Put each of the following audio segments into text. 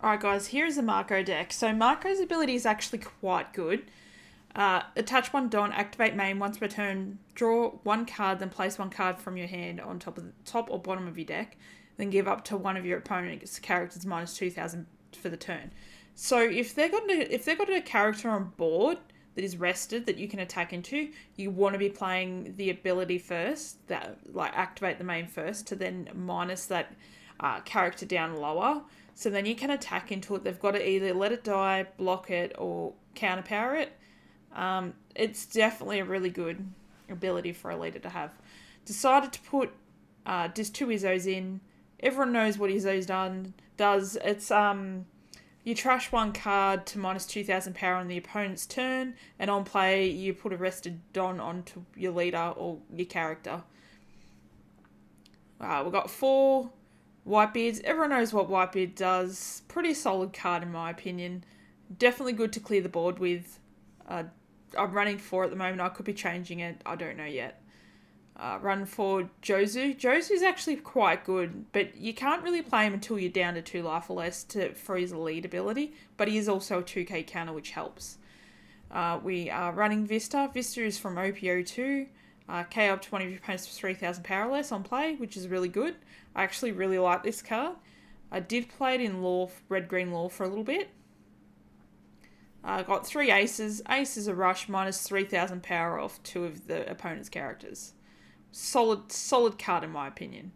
Alright guys, here is a Marco deck. So Marco's ability is actually quite good. Attach one Don, activate main once per turn, draw one card, then place one card from your hand on top or bottom of your deck, then give up to one of your opponent's characters minus 2,000 for the turn. So if they've got a character on board that is rested that you can attack into, you want to be playing the ability first, that like activate the main first to then minus that character down lower. So then you can attack into it. They've got to either let it die, block it, or counterpower it. It's definitely a really good ability for a leader to have. Decided to put just two Izzos in. Everyone knows what does. It's you trash one card to minus 2,000 power on the opponent's turn, and on play you put a rested Don onto your leader or your character. We've got four Whitebeards. Everyone knows what Whitebeard does. Pretty solid card in my opinion. Definitely good to clear the board with. I'm running 4 at the moment. I could be changing it. I don't know yet. Run for Jozu. Jozu's actually quite good, but you can't really play him until you're down to 2 life or less for his lead ability, but he is also a 2k counter, which helps. We are running Vista. Vista is from OP02. KO up to one of your opponents for 3,000 power less on play, which is really good. I actually really like this card. I did play it in red-green law for a little bit. Got 3 aces. Ace is a rush minus 3,000 power off 2 of the opponent's characters. Solid card in my opinion.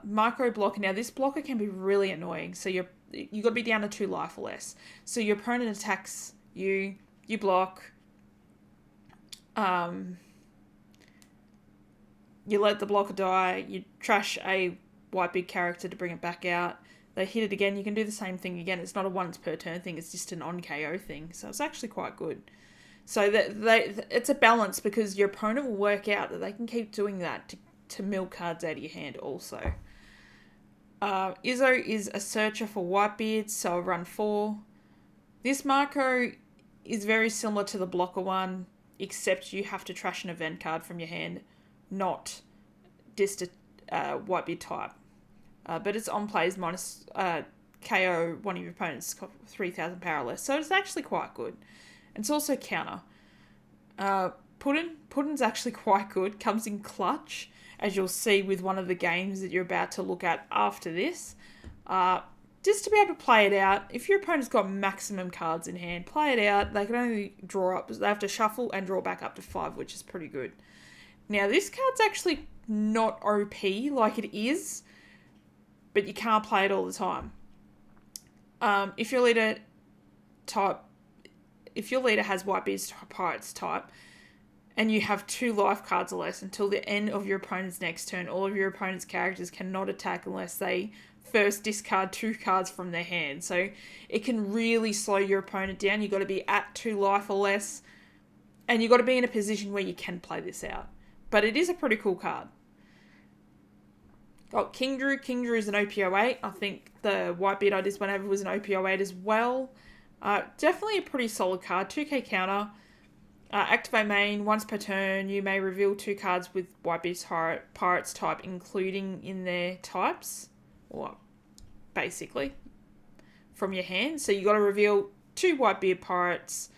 Micro blocker. Now this blocker can be really annoying. So you got to be down to 2 life or less. So your opponent attacks you. You block. You let the blocker die. You trash a white big character to bring it back out. They hit it again, you can do the same thing again. It's not a once per turn thing, it's just an on KO thing. So it's actually quite good. So it's a balance because your opponent will work out that they can keep doing that to mill cards out of your hand also. Izzo is a searcher for Whitebeards, so I'll run 4. This Marco is very similar to the blocker one, except you have to trash an event card from your hand, not just a Whitebeard type. But it's on plays minus KO one of your opponent's 3,000 power less. So it's actually quite good. It's also counter. Puddin's actually quite good. Comes in clutch, as you'll see with one of the games that you're about to look at after this. Just to be able to play it out. If your opponent's got maximum cards in hand, play it out. They can only draw up. They have to shuffle and draw back up to 5, which is pretty good. Now, this card's actually not OP like it is, but you can't play it all the time. If your leader has Whitebeard's Pirates type, and you have 2 life cards or less until the end of your opponent's next turn, all of your opponent's characters cannot attack unless they first discard 2 cards from their hand. So it can really slow your opponent down. You've got to be at 2 life or less, and you've got to be in a position where you can play this out. But it is a pretty cool card. Got King Drew. King Drew is an OP08. I think the Whitebeard I just went over was an OP08 as well. Definitely a pretty solid card. 2k counter. Activate main. Once per turn, you may reveal 2 cards with Whitebeard's Pirates type, including in their types. Or basically, from your hand. So you got to reveal 2 Whitebeard Pirates.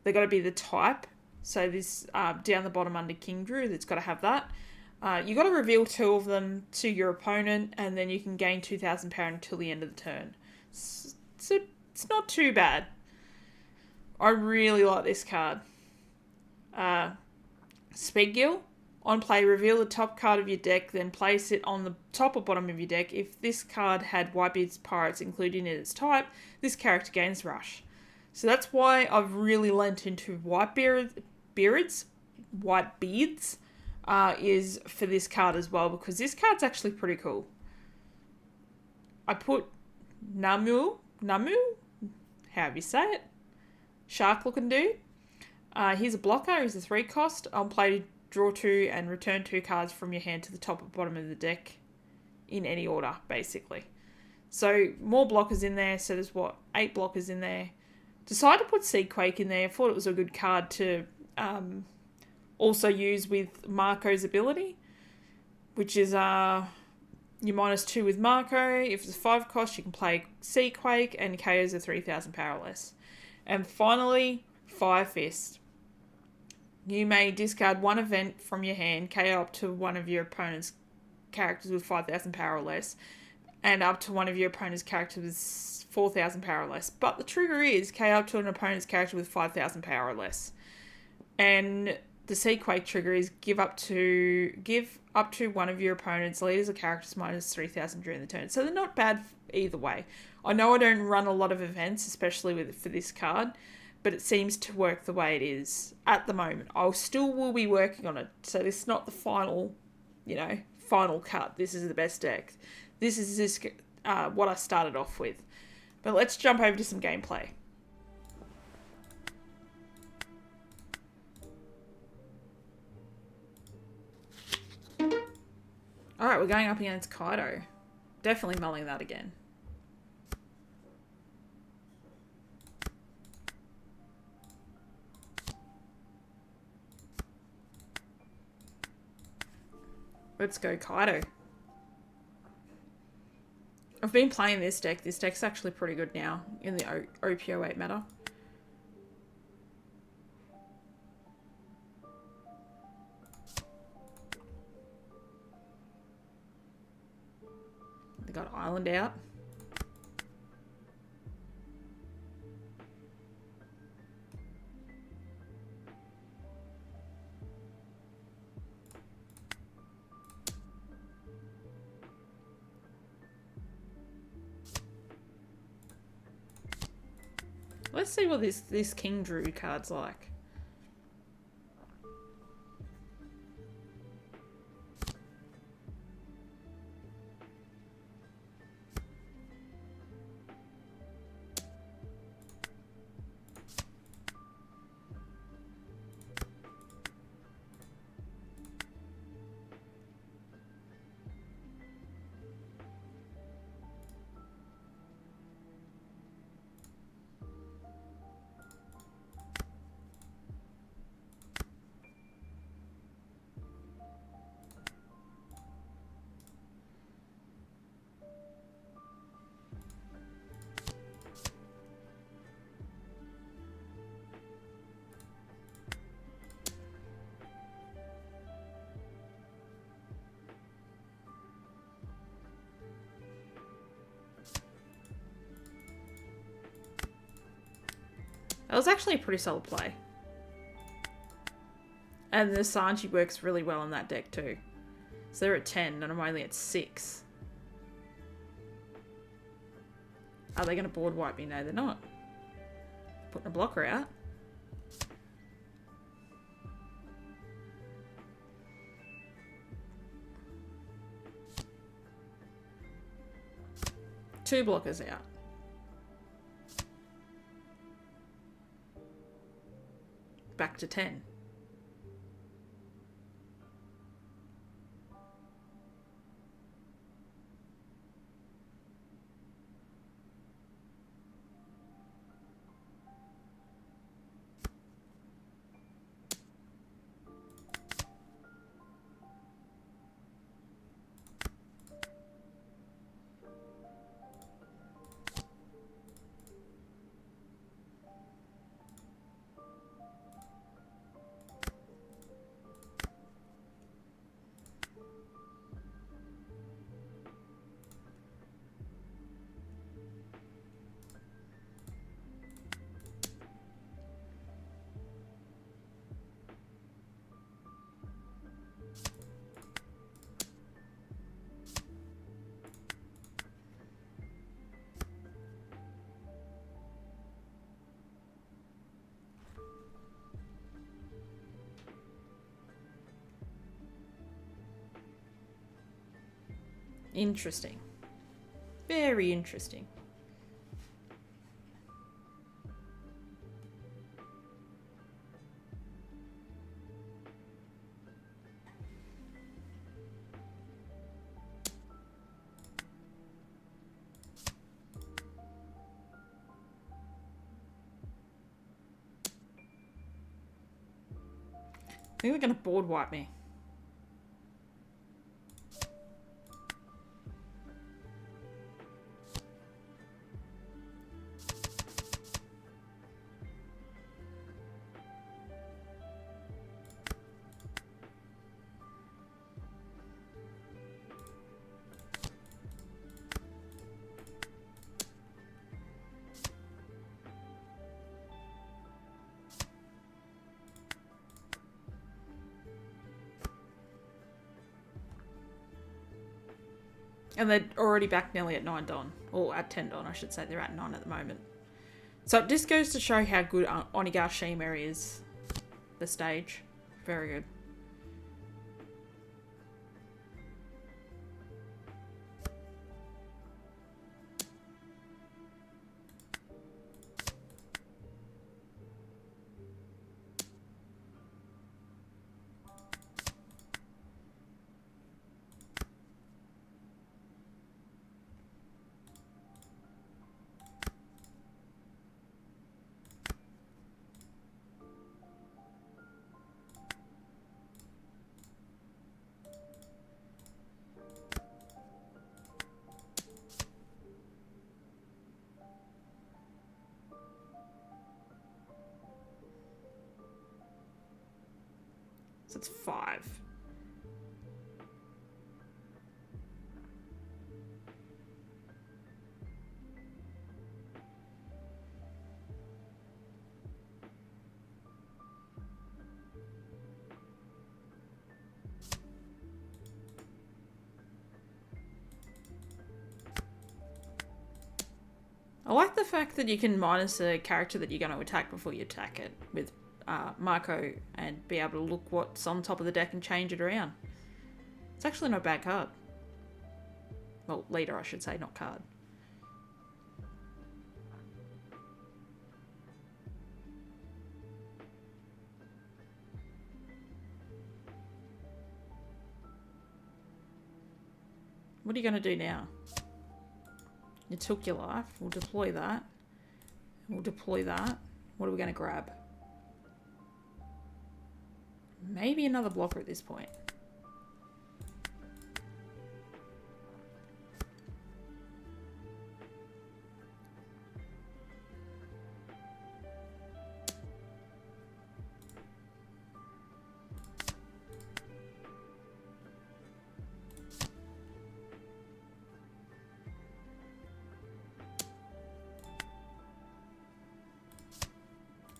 They got to be the type. So this down the bottom under King Drew, that's got to have that. You got to reveal 2 of them to your opponent, and then you can gain 2,000 power until the end of the turn. So it's not too bad. I really like this card. Speed Gill. On play, reveal the top card of your deck, then place it on the top or bottom of your deck. If this card had Whitebeard's Pirates included in its type, this character gains Rush. So that's why I've really lent into Whitebeards, is for this card as well, because this card's actually pretty cool. I put Namu, however you say it, shark looking dude. He's a blocker, he's a 3 cost. On play, draw 2 and return 2 cards from your hand to the top or bottom of the deck in any order, basically. So more blockers in there, so there's 8 blockers in there. Decided to put Seedquake in there. I thought it was a good card to also use with Marco's ability, which is You're -2 with Marco. If it's a 5 cost, you can play Sea Quake, and KOs are 3,000 power or less. And finally, Fire Fist. You may discard one event from your hand, KO up to one of your opponent's characters with 5,000 power or less, and up to one of your opponent's characters with 4,000 power or less. But the trigger is KO up to an opponent's character with 5,000 power or less. And the Sea Quake trigger is give up to one of your opponent's leaders or characters -3,000 during the turn. So they're not bad either way. I know I don't run a lot of events, especially for this card, but it seems to work the way it is at the moment. I still will be working on it, so this is not the final, final cut. This is the best deck. This is what I started off with. But let's jump over to some gameplay. Alright, we're going up against Kaido. Definitely mulling that again. Let's go Kaido. I've been playing this deck. This deck's actually pretty good now in the OP08 meta. They got Island out. Let's see what this King Druid card's like. That was actually a pretty solid play. And the Sanji works really well in that deck too. So they're at 10 and I'm only at 6. Are they going to board wipe me? No, they're not. Putting a blocker out. Two blockers out. Back to 10. Interesting. Very interesting. I think they're going to board wipe me. And they're already back nearly at 9 Don. Or at 10 Don, I should say. They're at 9 at the moment. So this goes to show how good Onigashima is. The stage. Very good. So it's 5. I like the fact that you can minus a character that you're going to attack before you attack it with Marco and be able to look what's on top of the deck and change it around. It's actually not a bad card. Well, leader, I should say, not card. What are you going to do now? You took your life. We'll deploy that. We'll deploy that. What are we going to grab? Maybe another blocker at this point.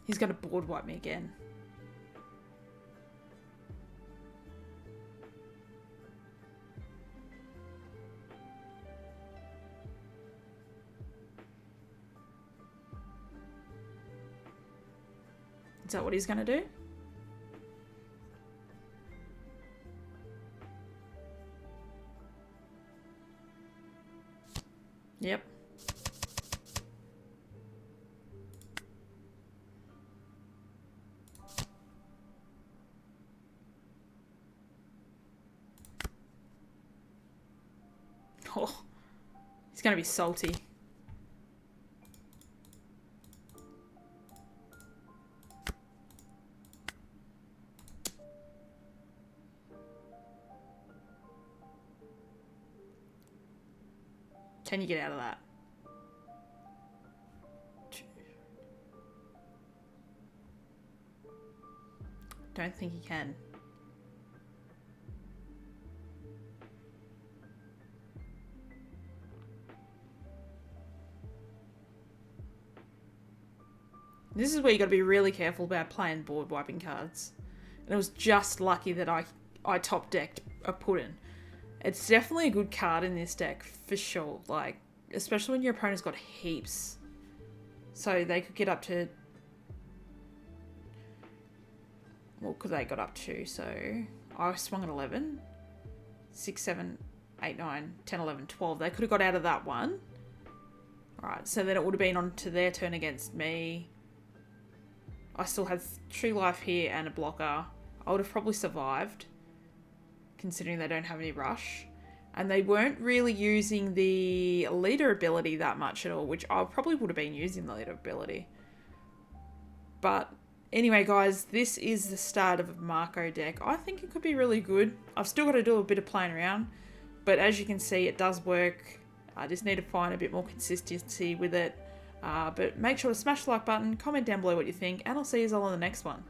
He's going to board wipe me again. Is that what he's going to do? Yep. Oh, he's going to be salty. Can you get out of that? Don't think he can. This is where you got to be really careful about playing board wiping cards. And it was just lucky that I top decked a Puddin. It's definitely a good card in this deck, for sure. Like, especially when your opponent's got heaps. So they could get up to... What could they got up to? So I swung at 11. 6, 7, 8, 9, 10, 11, 12. They could have got out of that one. Alright, so then it would have been on to their turn against me. I still had 2 life here and a blocker. I would have probably survived, considering they don't have any rush. And they weren't really using the leader ability that much at all, which I probably would have been using the leader ability. But anyway, guys, this is the start of a Marco deck. I think it could be really good. I've still got to do a bit of playing around, but as you can see, it does work. I just need to find a bit more consistency with it. But make sure to smash the like button, comment down below what you think, and I'll see you all on the next one.